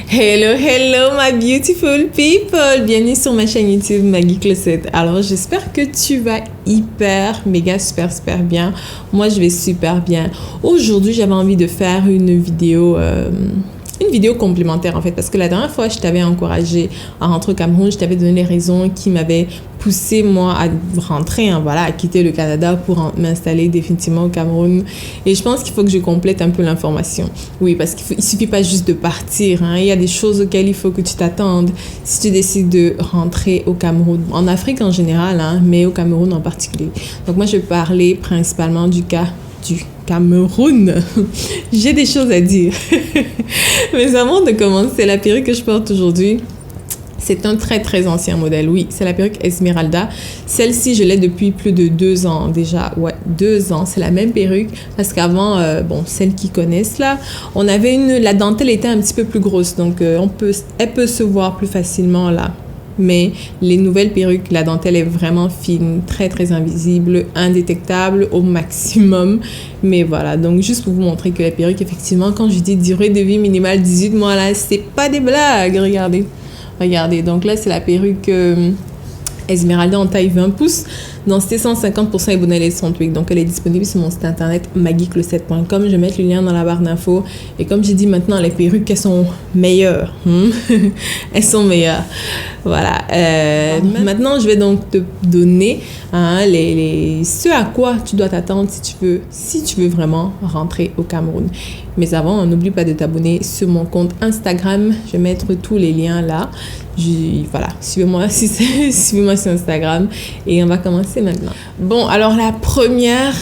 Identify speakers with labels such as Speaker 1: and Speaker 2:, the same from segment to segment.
Speaker 1: Hello, hello my beautiful people! Bienvenue sur ma chaîne YouTube Maggie Closet. Alors j'espère que tu vas hyper, méga, super bien. Moi je vais super bien. Aujourd'hui j'avais envie de faire une vidéo complémentaire en fait, parce que la dernière fois je t'avais encouragé à rentrer au Cameroun, je t'avais donné les raisons qui m'avaient poussé moi à rentrer, à quitter le Canada pour m'installer définitivement au Cameroun. Et je pense qu'il faut que je complète un peu l'information. Oui, parce qu'il suffit pas juste de partir, il y a des choses auxquelles il faut que tu t'attendes si tu décides de rentrer au Cameroun, en Afrique en général, mais au Cameroun en particulier. Donc moi je vais parler principalement du cas du Cameroun. J'ai des choses à dire. Mais avant de commencer, la perruque que je porte aujourd'hui, c'est un très ancien modèle. Oui, c'est la perruque Esmeralda. Celle-ci, je l'ai depuis plus de 2 ans déjà. Ouais, 2 ans. C'est la même perruque parce qu'avant, celles qui connaissent là, on avait la dentelle était un petit peu plus grosse. Donc, elle peut se voir plus facilement là. Mais les nouvelles perruques, la dentelle est vraiment fine, très invisible, indétectable au maximum. Mais voilà, donc juste pour vous montrer que la perruque, effectivement, quand je dis durée de vie minimale 18 mois, là, c'est pas des blagues. Regardez, donc là, c'est la perruque Esmeralda en taille 20 pouces. Densité 150% et bonnet son tweak. Donc, elle est disponible sur mon site internet maggiecloset.com. Je vais mettre le lien dans la barre d'infos. Et comme j'ai dit maintenant, les perruques, elles sont meilleures. Elles sont meilleures. Voilà. Maintenant, je vais donc te donner ce à quoi tu dois t'attendre si tu veux vraiment rentrer au Cameroun. Mais avant, n'oublie pas de t'abonner sur mon compte Instagram. Je vais mettre tous les liens là. Voilà, suivez-moi sur Instagram et on va commencer maintenant. Bon, alors la première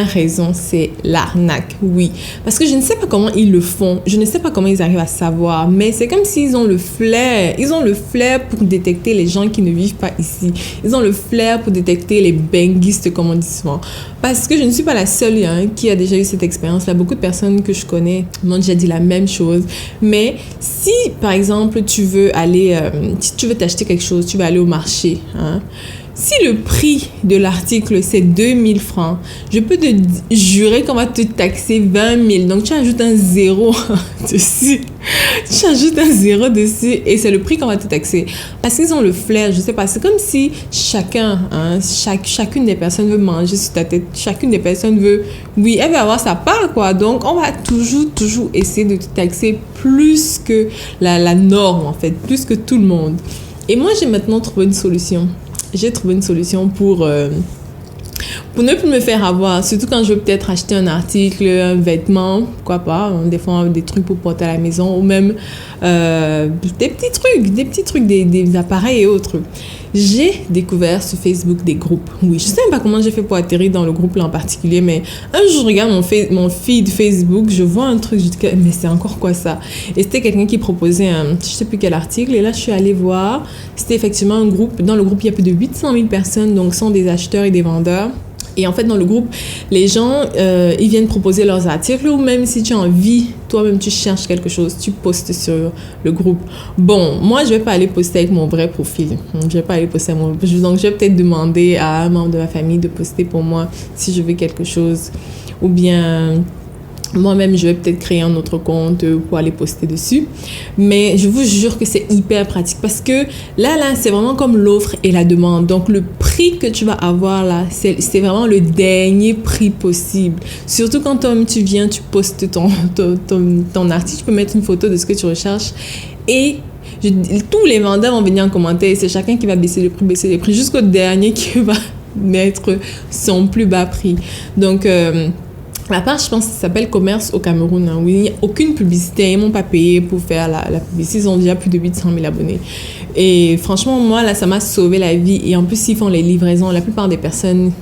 Speaker 1: raison, c'est l'arnaque. Oui, parce que je ne sais pas comment ils le font. Je ne sais pas comment ils arrivent à savoir, mais c'est comme s'ils ont le flair. Ils ont le flair pour détecter les gens qui ne vivent pas ici. Ils ont le flair pour détecter les benguistes, comme on dit souvent. Parce que je ne suis pas la seule qui a déjà eu cette expérience-là. Beaucoup de personnes que je connais m'ont déjà dit la même chose. Mais si, par exemple, tu veux t'acheter quelque chose, tu vas aller au marché, si le prix de l'article, c'est 2000 francs, je peux te jurer qu'on va te taxer 20 000. Donc, tu ajoutes un zéro dessus. Et c'est le prix qu'on va te taxer. Parce qu'ils ont le flair, je sais pas. C'est comme si chacune des personnes veut manger sur ta tête. Chacune des personnes veut, oui, elle veut avoir sa part, quoi. Donc, on va toujours essayer de te taxer plus que la norme, en fait. Plus que tout le monde. Et moi, j'ai maintenant trouvé une solution. J'ai trouvé une solution pour ne plus me faire avoir, surtout quand je veux peut-être acheter un article, un vêtement, pourquoi pas, des fois des trucs pour porter à la maison, ou même des petits trucs, des appareils et autres. J'ai découvert sur Facebook des groupes. Oui, je sais même pas comment j'ai fait pour atterrir dans le groupe là en particulier, mais un jour je regarde mon feed Facebook, je vois un truc, je dis mais c'est encore quoi ça? Et c'était quelqu'un qui proposait je sais plus quel article, et là je suis allée voir, c'était effectivement un groupe. Dans le groupe il y a plus de 800 000 personnes, donc sont des acheteurs et des vendeurs. Et en fait, dans le groupe, les gens, ils viennent proposer leurs articles, ou même si tu as envie, toi-même, tu cherches quelque chose, tu postes sur le groupe. Bon, moi, je vais pas aller poster avec mon vrai profil. Donc, je vais peut-être demander à un membre de ma famille de poster pour moi si je veux quelque chose. Ou bien, moi-même, je vais peut-être créer un autre compte pour aller poster dessus. Mais je vous jure que c'est hyper pratique parce que là, c'est vraiment comme l'offre et la demande. Donc, le prix que tu vas avoir là, c'est vraiment le dernier prix possible. Surtout quand tu viens, tu postes ton article, tu peux mettre une photo de ce que tu recherches et tous les vendeurs vont venir en commentaire. C'est chacun qui va baisser les prix jusqu'au dernier qui va mettre son plus bas prix. Donc, la page, je pense, ça s'appelle Commerce au Cameroun. Oui, il n'y a aucune publicité. Ils ne m'ont pas payé pour faire la publicité. Ils ont déjà plus de 800 000 abonnés. Et franchement, moi, là, ça m'a sauvé la vie. Et en plus, ils font les livraisons. La plupart des personnes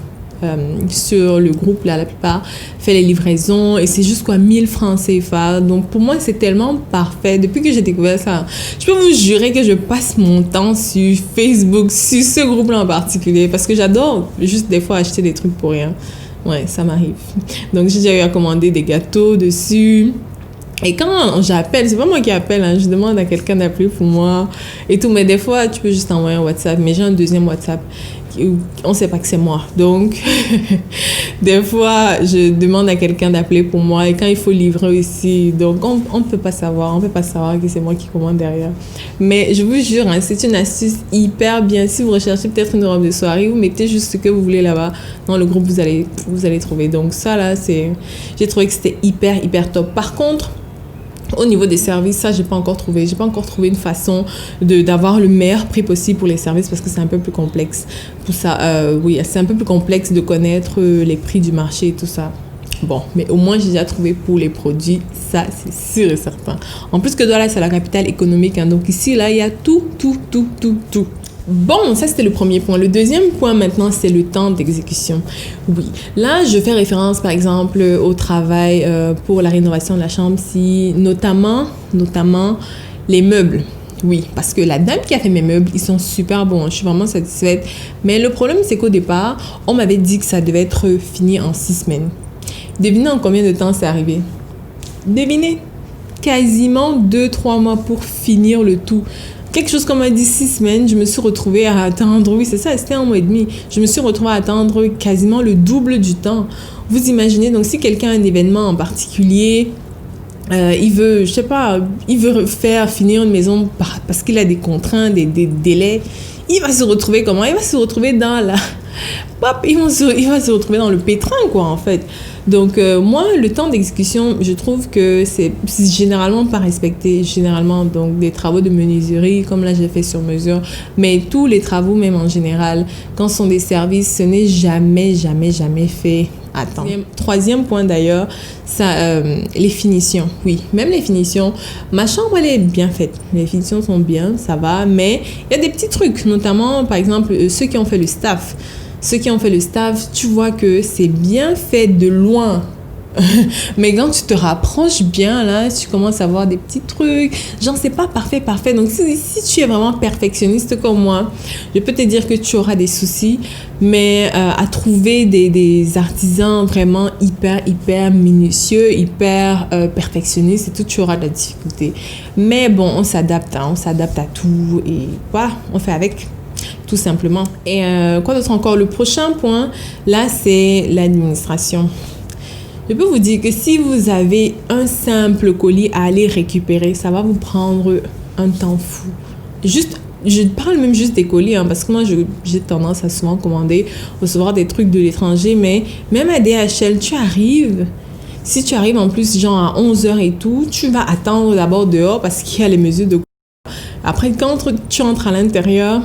Speaker 1: sur le groupe, là, la plupart fait les livraisons. Et c'est juste 1000 francs CFA. Donc, pour moi, c'est tellement parfait. Depuis que j'ai découvert ça, je peux vous jurer que je passe mon temps sur Facebook, sur ce groupe-là en particulier. Parce que j'adore juste des fois acheter des trucs pour rien. Ouais, ça m'arrive. Donc, j'ai déjà eu à commander des gâteaux dessus. Et quand j'appelle, c'est pas moi qui appelle, je demande à quelqu'un d'appeler pour moi et tout. Mais des fois, tu peux juste envoyer un WhatsApp. Mais j'ai un deuxième WhatsApp. on sait pas que c'est moi. Donc, des fois, je demande à quelqu'un d'appeler pour moi et quand il faut livrer aussi, donc on peut pas savoir que c'est moi qui commande derrière. Mais je vous jure, hein, c'est une astuce hyper bien. Si vous recherchez peut-être une robe de soirée, vous mettez juste ce que vous voulez là-bas. Dans le groupe, vous allez trouver. Donc ça là, j'ai trouvé que c'était hyper top. Par contre, au niveau des services, ça, j'ai pas encore trouvé une façon d'avoir le meilleur prix possible pour les services parce que c'est un peu plus complexe. Pour ça, oui, c'est un peu plus complexe de connaître les prix du marché et tout ça. Bon, mais au moins, j'ai déjà trouvé pour les produits, ça, c'est sûr et certain. En plus que Douala, c'est la capitale économique, hein, donc ici, là, il y a tout. Bon, ça c'était le premier point. Le deuxième point maintenant, c'est le temps d'exécution. Oui, là je fais référence par exemple au travail pour la rénovation de la chambre, si notamment les meubles. Oui, parce que la dame qui a fait mes meubles, ils sont super bons, je suis vraiment satisfaite. Mais le problème c'est qu'au départ, on m'avait dit que ça devait être fini en 6 semaines. Devinez en combien de temps c'est arrivé? Devinez, quasiment 2-3 mois pour finir le tout. Quelque chose comme à 6 semaines, je me suis retrouvée à attendre, oui c'est ça, c'était 1 mois et demi, je me suis retrouvée à attendre quasiment le double du temps. Vous imaginez, donc si quelqu'un a un événement en particulier, il veut faire finir une maison parce qu'il a des contraintes, des délais, il va se retrouver comment? Il va se retrouver dans la... il va se retrouver dans le pétrin quoi en fait. Donc moi le temps d'exécution je trouve que c'est généralement pas respecté, généralement donc des travaux de menuiserie comme là j'ai fait sur mesure, mais tous les travaux même en général quand ce sont des services ce n'est jamais fait à temps. Troisième point d'ailleurs, ça, les finitions. Oui, même les finitions. Ma chambre, elle est bien faite. Les finitions sont bien, ça va. Mais il y a des petits trucs, notamment, par exemple, ceux qui ont fait le staff. Ceux qui ont fait le staff, tu vois que c'est bien fait de loin. Mais quand tu te rapproches bien, là, tu commences à voir des petits trucs. Genre, c'est pas parfait. Donc, si tu es vraiment perfectionniste comme moi, je peux te dire que tu auras des soucis. Mais à trouver des artisans vraiment hyper minutieux, hyper perfectionnistes et tout, tu auras de la difficulté. Mais bon, on s'adapte à tout et voilà, on fait avec. Tout simplement. Et quoi d'autre encore? Le prochain point, là, c'est l'administration. Je peux vous dire que si vous avez un simple colis à aller récupérer, ça va vous prendre un temps fou. Je parle même juste des colis, hein, parce que moi, j'ai tendance à souvent recevoir des trucs de l'étranger, mais même à DHL, si tu arrives en plus genre à 11h et tout, tu vas attendre d'abord dehors parce qu'il y a les mesures de... Après, quand tu entres à l'intérieur,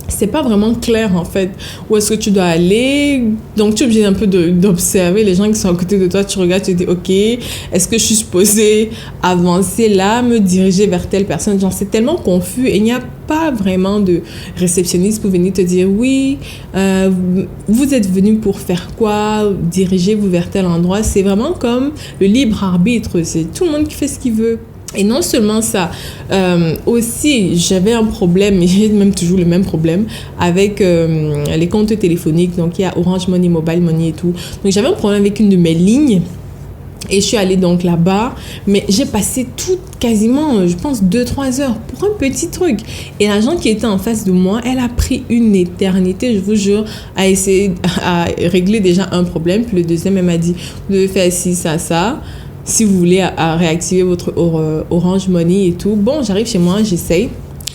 Speaker 1: c'est pas vraiment clair en fait où est-ce que tu dois aller, donc tu es obligé un peu d'observer les gens qui sont à côté de toi. Tu regardes, tu te dis ok, est-ce que je suis supposée avancer là, me diriger vers telle personne? Genre c'est tellement confus et il n'y a pas vraiment de réceptionniste pour venir te dire oui, vous êtes venu pour faire quoi, dirigez-vous vers tel endroit. C'est vraiment comme le libre arbitre, c'est tout le monde qui fait ce qu'il veut. Et non seulement ça, aussi j'avais un problème, et j'ai même toujours le même problème avec les comptes téléphoniques. Donc il y a Orange Money, Mobile Money et tout. Donc j'avais un problème avec une de mes lignes et je suis allée donc là-bas, mais j'ai passé quasiment, je pense 2-3 heures pour un petit truc. Et l'agent qui était en face de moi, elle a pris une éternité, je vous jure, à essayer à régler déjà un problème. Puis le deuxième, elle m'a dit, vous devez faire ci, ça. Si vous voulez à réactiver votre Orange Money et tout. Bon, j'arrive chez moi, j'essaye.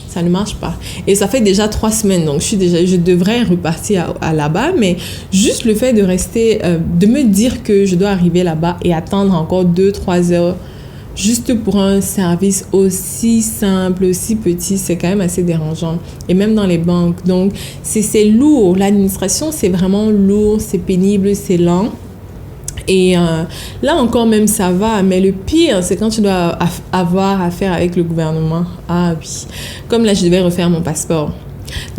Speaker 1: Ça ne marche pas. Et ça fait déjà 3 semaines. Donc, je devrais repartir à là-bas. Mais juste le fait de rester, de me dire que je dois arriver là-bas et attendre encore 2-3 heures juste pour un service aussi simple, aussi petit, c'est quand même assez dérangeant. Et même dans les banques. Donc, c'est lourd. L'administration, c'est vraiment lourd, c'est pénible, c'est lent. Et là encore même ça va, mais le pire c'est quand tu dois avoir affaire avec le gouvernement. Ah oui, comme là je devais refaire mon passeport.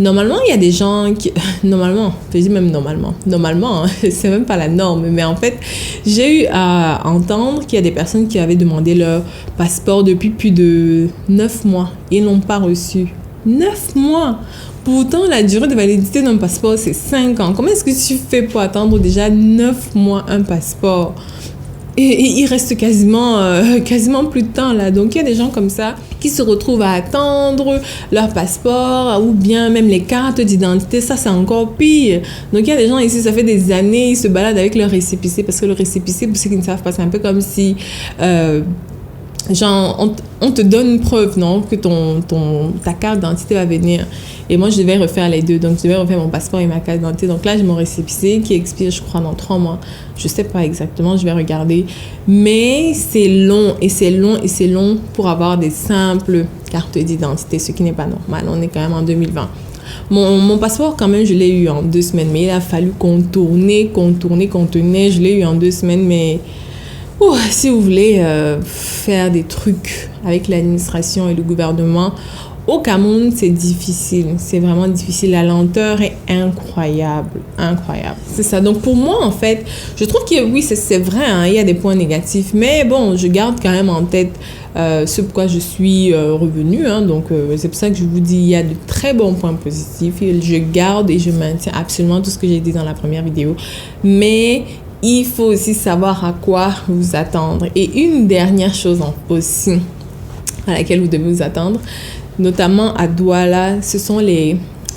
Speaker 1: Normalement il y a des gens qui... Normalement, hein, c'est même pas la norme, mais en fait j'ai eu à entendre qu'il y a des personnes qui avaient demandé leur passeport depuis plus de 9 mois et n'ont pas reçu. 9 mois. Pourtant, la durée de validité d'un passeport, c'est 5 ans. Comment est-ce que tu fais pour attendre déjà 9 mois un passeport? et il reste quasiment plus de temps là. Donc il y a des gens comme ça qui se retrouvent à attendre leur passeport ou bien même les cartes d'identité. Ça, c'est encore pire. Donc il y a des gens ici, ça fait des années, ils se baladent avec leur récépissé parce que le récépissé, pour ceux qui ne savent pas, c'est un peu comme si... genre, on te donne une preuve, non, que ta carte d'identité va venir. Et moi, je devais refaire les deux. Donc, je devais refaire mon passeport et ma carte d'identité. Donc là, j'ai mon récépissé qui expire, je crois, dans 3 mois. Je sais pas exactement, je vais regarder. Mais c'est long, et c'est long, et c'est long pour avoir des simples cartes d'identité, ce qui n'est pas normal. On est quand même en 2020. Mon passeport, quand même, je l'ai eu en 2 semaines. Mais il a fallu contourner. Je l'ai eu en 2 semaines, mais... si vous voulez faire des trucs avec l'administration et le gouvernement, au Cameroun, c'est difficile. C'est vraiment difficile. La lenteur est incroyable. C'est ça. Donc, pour moi, en fait, je trouve que oui, c'est vrai, hein, il y a des points négatifs. Mais bon, je garde quand même en tête ce pourquoi je suis revenue. Hein, donc, c'est pour ça que je vous dis, il y a de très bons points positifs. Et je garde et je maintiens absolument tout ce que j'ai dit dans la première vidéo. Mais... il faut aussi savoir à quoi vous attendre. Et une dernière chose aussi à laquelle vous devez vous attendre, notamment à Douala, ce sont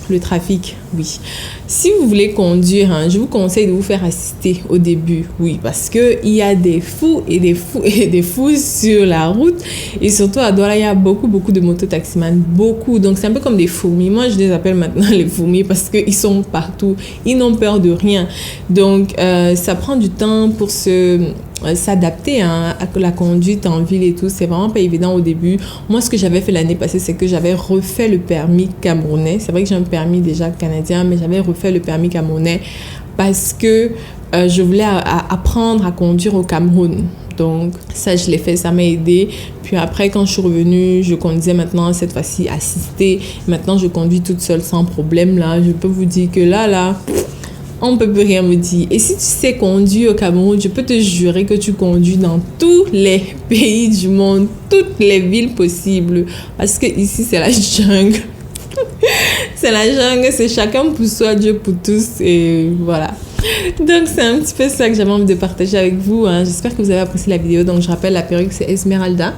Speaker 1: le trafic, oui. Si vous voulez conduire, hein, je vous conseille de vous faire assister au début, oui, parce qu'il y a des fous et des fous et des fous sur la route. Et surtout à Douala, il y a beaucoup de mototaximans, beaucoup. Donc c'est un peu comme des fourmis. Moi, je les appelle maintenant les fourmis parce qu'ils sont partout. Ils n'ont peur de rien. Donc ça prend du temps pour s'adapter à la conduite en ville et tout. C'est vraiment pas évident au début. Moi, ce que j'avais fait l'année passée, c'est que j'avais refait le permis camerounais. C'est vrai que j'ai un permis déjà canadien, mais j'avais refait le permis camerounais parce que je voulais apprendre à conduire au Cameroun. Donc ça, je l'ai fait, ça m'a aidé. Puis après, quand je suis revenue, je conduisais maintenant, cette fois-ci assistée. Maintenant, je conduis toute seule sans problème. Là, je peux vous dire que là, on ne peut plus rien me dire. Et si tu sais conduire au Cameroun, je peux te jurer que tu conduis dans tous les pays du monde, toutes les villes possibles. Parce que ici, c'est la jungle. C'est la jungle, c'est chacun pour soi, Dieu pour tous. Et voilà. Donc, c'est un petit peu ça que j'avais envie de partager avec vous. Hein. J'espère que vous avez apprécié la vidéo. Donc, je rappelle, la perruque, c'est Esmeralda.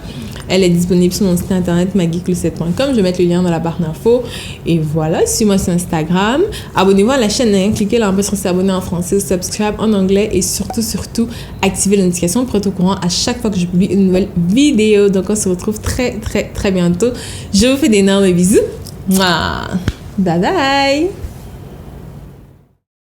Speaker 1: Elle est disponible sur mon site internet magicluset.com. Je vais mettre le lien dans la barre d'infos. Et voilà, suivez-moi sur Instagram. Abonnez-vous à la chaîne. Hein. Cliquez là en bas sur s'abonner en français, subscribe en anglais. Et surtout, activez les notifications pour être au courant à chaque fois que je publie une nouvelle vidéo. Donc, on se retrouve très bientôt. Je vous fais d'énormes bisous. Mouah. Bye bye.